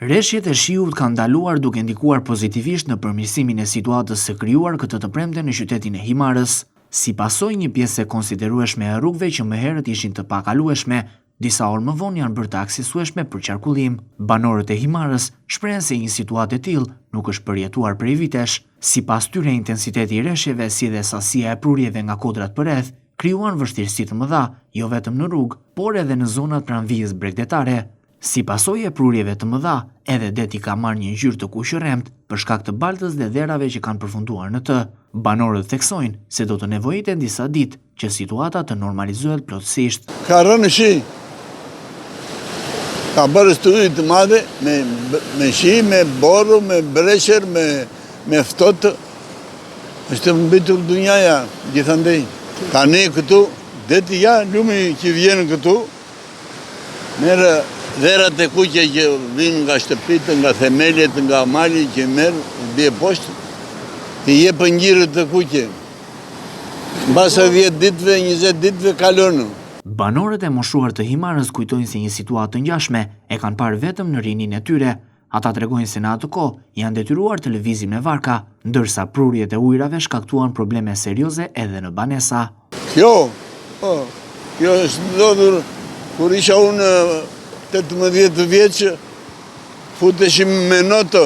Rreshjet e shiut kanë ndaluar duke ndikuar pozitivisht në përmirësimin e situatës së krijuar këtë të premte në qytetin e Himarës. Si pasojë një pjesë e konsiderueshme e rrugëve që më herët ishin të pakalueshme, disa orë më vonë janë bërë të aksesueshme për qarkullim. Banorët e Himarës shprehen se një situatë e tillë nuk është përjetuar prej vitesh. Sipas tyre, intensiteti i rreshjeve si dhe sasia e prurjeve nga kodrat përreth krijuan vështirësi të mëdha, jo vetëm në rrugë, por edhe në zonat pranë vijës bregdetare. Si pasojë e prurjeve të mëdha, edhe deti ka marrë një ngjyrë të kuqërremt për shkak të baltës dhe dherave që kanë përfunduar në të. Banorët theksojnë se do të nevojiten disa ditë që situata të normalizohet plotësisht. Ka rënë shi, ka bërë studi të madhe me shi, me boru, me breqer, me ftotë. Është mbitur dunjaja gjithandej. Tani këtu, deti ja, lumi që vjen këtu, merë dherat e kuqe që vinë nga shtëpit, nga themeljet, nga mali që merë, bje poshtë, të jepë ngjyrë të kuqe. Mbasa 10 ditëve, 20 ditëve kalonë. Banorët e moshuar të Himarës kujtojnë se një situatë të ngjashme e kanë parë vetëm në rinin e tyre. Ata tregojnë se në atë kohë janë detyruar të lëvizin me varka, ndërsa prurjet e ujrave shkaktuan probleme serioze edhe në banesa. Kjo është ndodhur kur isha unë 18 vjeqë, futeshim me noto,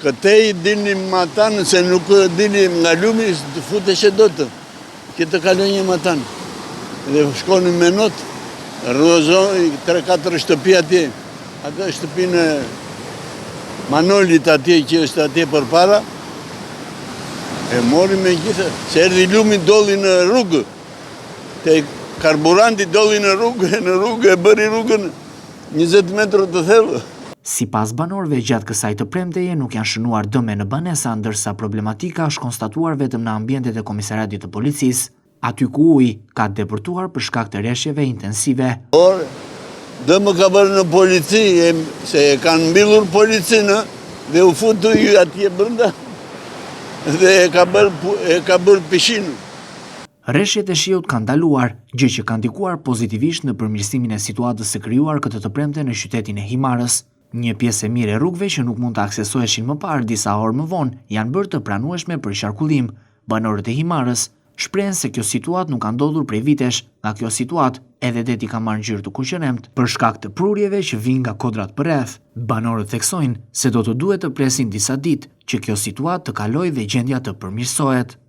këtej dinim matanë, se nuk dinim nga lumi, futeshe do të, këtë kalonje matanë. Dhe shkonim me notë, rrozoj 3-4 shtëpi atje, atë shtëpinë Manolit atje që është atje për para, e morim me gjithë, se erdi lumi doli në rrugë, te karburanti doli në rrugë e bëri rrugën 20 metrë të thellë. Sipas banorëve, gjatë kësaj të premteje nuk janë shënuar dëme në banesa, ndërsa problematika është konstatuar vetëm në ambientet e komisariatit të policisë, aty ku uji ka depërtuar për shkak të rreshjeve intensive. Por dëmë ka bërë në polici, se e kanë mbyllur policinë dhe u futu ju atje brenda dhe e ka bërë pishinë. Rreshjet e shiut kanë ndaluar, gjë që ka ndikuar pozitivisht në përmirësimin e situatës së krijuar këtë të premte në qytetin e Himarës. Një pjesë e mirë e rrugëve që nuk mund të aksesoheshin më parë disa orë më vonë janë bërë të pranueshme për qarkullim. Banorët e Himarës shprehen se kjo situatë nuk ka ndodhur prej vitesh, nga kjo situatë edhe deti ka marrë ngjyrë të kuqëremt për shkak të prurjeve që vijnë nga kodrat përreth. Banorët theksojnë se do të duhet të presin disa ditë që kjo situatë të kalojë dhe gjendja të përmirësohet.